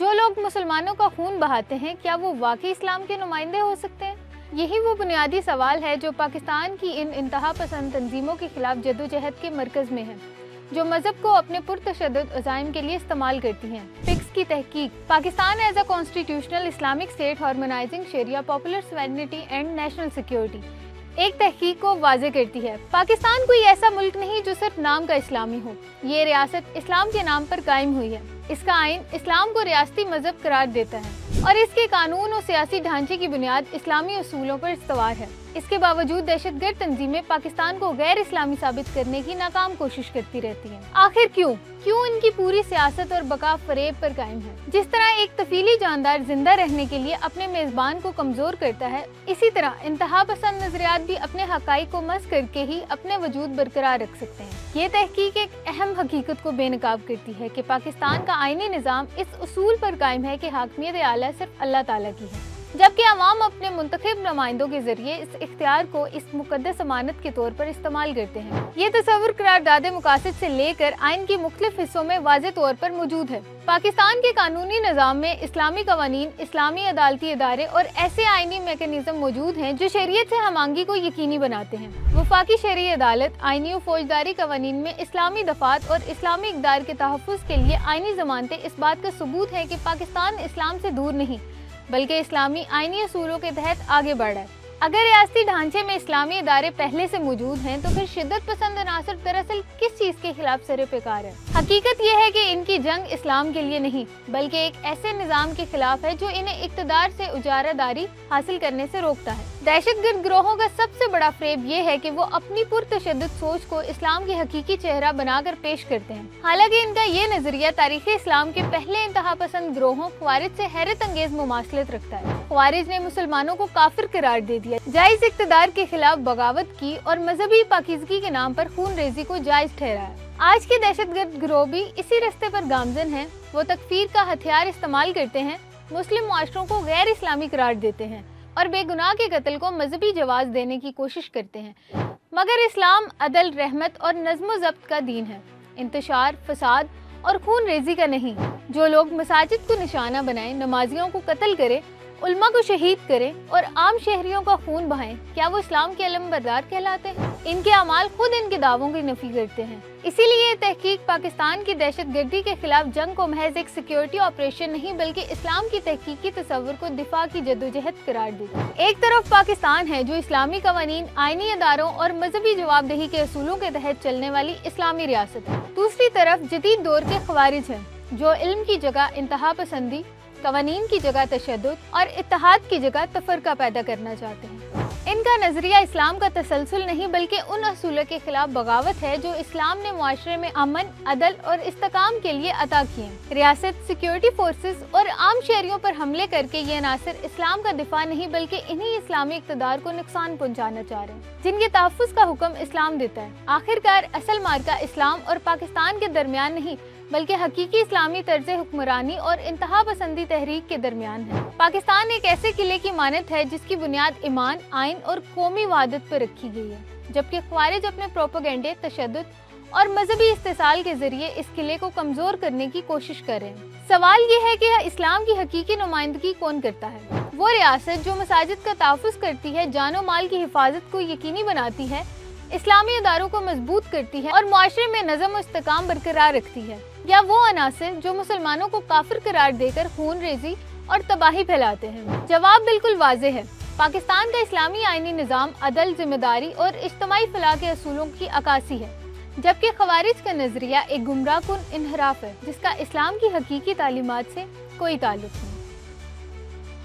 जो लोग मुसलमानों का खून बहाते हैं, क्या वो वाकई इस्लाम के नुमाइंदे हो सकते हैं? यही वो बुनियादी सवाल है जो पाकिस्तान की इन इंतहा पसंद तंजीमों के खिलाफ जद्दोजहद के मरकज़ में है, जो मजहब को अपने पुरतशद्दुद अज़ाइम के लिए इस्तेमाल करती हैं। फिक्स की तहकीक, Pakistan as a constitutional Islamic state harmonising sharia, popular sovereignty and national security, एक तहकीक को वाज़े करती है। पाकिस्तान कोई ऐसा मुल्क नहीं जो सिर्फ नाम का इस्लामी हो। ये रियासत इस्लाम के नाम पर कायम हुई है। इसका आइन इस्लाम को रियासती मजहब करार देता है और इसके कानून और सियासी ढांचे की बुनियाद इस्लामी उसूलों पर इस्तवार है। इसके बावजूद दहशतगर्द तंजीमें पाकिस्तान को गैर इस्लामी साबित करने की नाकाम कोशिश करती रहती हैं। आखिर क्यों इनकी पूरी सियासत और बका फरेब पर कायम है? जिस तरह एक तफीली जानदार जिंदा रहने के लिए अपने मेजबान को कमजोर करता है, इसी तरह इंतहा पसंद नजरियात भी अपने हकाइक को मस करके ही अपने वजूद बरकरार रख सकते हैं। ये तहकीक एक अहम हकीकत को बेनकाब करती है कि पाकिस्तान का आईनी निज़ाम इस उसूल पर कायम है कि हाकमियत आला सिर्फ अल्लाह ताला की है, जबकि अवाम अपने मुंतखब नुमाइंदों के जरिए इस इख्तियार को इस मुकद्दस अमानत के तौर पर इस्तेमाल करते हैं। ये तस्वुर करारदाद मकासद से लेकर आइन के मुख्तलिफ हिस्सों में वाज़े तौर पर मौजूद है। पाकिस्तान के कानूनी निज़ाम में इस्लामी कवानीन, इस्लामी अदालती इदारे और ऐसे आइनी मैकेनिज्म मौजूद हैं जो शरीयत से हमआंगी को यकीनी बनाते हैं। वफाकी शरई अदालत, आइनी और फौजदारी कवानीन में इस्लामी दफात और इस्लामी इक़दार के तहफ़्फ़ुज़ के लिए आइनी ज़मानतें इस बात का सबूत है कि पाकिस्तान इस्लाम से दूर नहीं बल्कि इस्लामी आइनी असूलों के तहत आगे बढ़ रहा है। अगर रियासती ढांचे में इस्लामी इदारे पहले से मौजूद हैं, तो फिर शिद्दत पसंद अनासर दरअसल किस चीज़ के खिलाफ सरे पेकार है? हकीकत यह है कि इनकी जंग इस्लाम के लिए नहीं बल्कि एक ऐसे निज़ाम के खिलाफ है जो इन्हें इक़्तिदार से उजारादारी हासिल करने से रोकता है। दहशतगर्द गिरोहों का सबसे बड़ा फ़रेब ये है कि वो अपनी पुरतशद्दुद सोच को इस्लाम की हकीकी चेहरा बनाकर पेश करते हैं। हालांकि इनका ये नजरिया तारीख़ इस्लाम के पहले इंतहा पसंद गिरोहों ख्वारिज से हैरत अंगेज मुमासलत रखता है। ख्वारिज ने मुसलमानों को काफिर करार दे दिया, जायज इक़्तिदार के खिलाफ बगावत की और मजहबी पाकीज़गी के नाम पर खून रेजी को जायज ठहराया। आज के दहशतगर्द गिरोह भी इसी रास्ते पर गामजन हैं। वो तकफीर का हथियार इस्तेमाल करते हैं, मुस्लिम मुआशरों को गैर इस्लामी करार देते हैं और बेगुनाह के कत्ल को मजहबी जवाज देने की कोशिश करते हैं। मगर इस्लाम अदल, रहमत और नज़्म ज़ब्त का दीन है, इंतशार, फसाद और खून रेजी का नहीं। जो लोग मसाजिद को निशाना बनाएं, नमाजियों को कत्ल करें, उल्मा को शहीद करें और आम शहरियों का खून बहाएं, क्या वो इस्लाम के अलमबरदार कहलाते हैं? इनके अमाल खुद इनके दावों की नफी करते हैं। इसीलिए ये तहकीक पाकिस्तान की दहशतगर्दी के खिलाफ जंग को महज एक सिक्योरिटी ऑपरेशन नहीं बल्कि इस्लाम की तहकीकी तस्वुर को दिफा की जद्दोजहद करार देती है। एक तरफ पाकिस्तान है जो इस्लामी कवानीन, आइनी अदारों और मजहबी जवाबदेही के असूलों के तहत चलने वाली इस्लामी रियासत है। दूसरी तरफ जदीद दौर के ख्वारिज हैं जो इल्म की जगह इंतहा पसंदी, कवानीन की जगह तशद्दुद और इत्तेहाद की जगह तफरका पैदा करना चाहते हैं। इनका नजरिया इस्लाम का तसलसल नहीं बल्कि उन असूलों के खिलाफ बगावत है जो इस्लाम ने मुआशरे में अमन, अदल और इस्तेकाम के लिए अता किए। रियासत, सिक्योरिटी फोर्सेस और आम शहरियों पर हमले करके ये अनासर इस्लाम का दिफा नहीं बल्कि इन्हीं इस्लामी इक़्तिदार को नुकसान पहुँचाना चाह रहे हैं जिनके तहफ़्फ़ुज़ का हुक्म इस्लाम देता है। आखिरकार असल मार्का इस्लाम और पाकिस्तान के दरमियान नहीं बल्कि हकीकी इस्लामी तर्ज हुक्मरानी और इंतहा पसंदी तहरीक के दरमियान है। पाकिस्तान एक ऐसे किले की मानत है जिसकी बुनियाद ईमान, आइन और कौमी वहादत पर रखी गई है, जबकि ख्वारिज अपने प्रोपेगेंडे, तशद्दुद और मजहबी इस्तेसाल के जरिए इस किले को कमजोर करने की कोशिश कर रहे हैं। सवाल ये है कि इस्लाम की हकीकी नुमाइंदगी कौन करता है? वो रियासत जो मसाजिद का तहफ़्फ़ुज़ करती है, जानो माल की हिफाजत को यकीनी बनाती है, इस्लामी इदारों को मजबूत करती है और मुआशरे में नज़म और इस्तेकाम बरकरार रखती है, या वो अनासिर जो मुसलमानों को काफिर करार देकर खून रेजी और तबाही फैलाते हैं? जवाब बिल्कुल वाज़ेह है। पाकिस्तान का इस्लामी आइनी निज़ाम अदल, जिम्मेदारी और इज्तिमाई फलाह के असूलों की अक्कासी है, जबकि ख्वारिज का नजरिया एक गुमराह कुन इनहराफ है जिसका इस्लाम की हकीकी तालीमात से कोई ताल्लुक नहीं।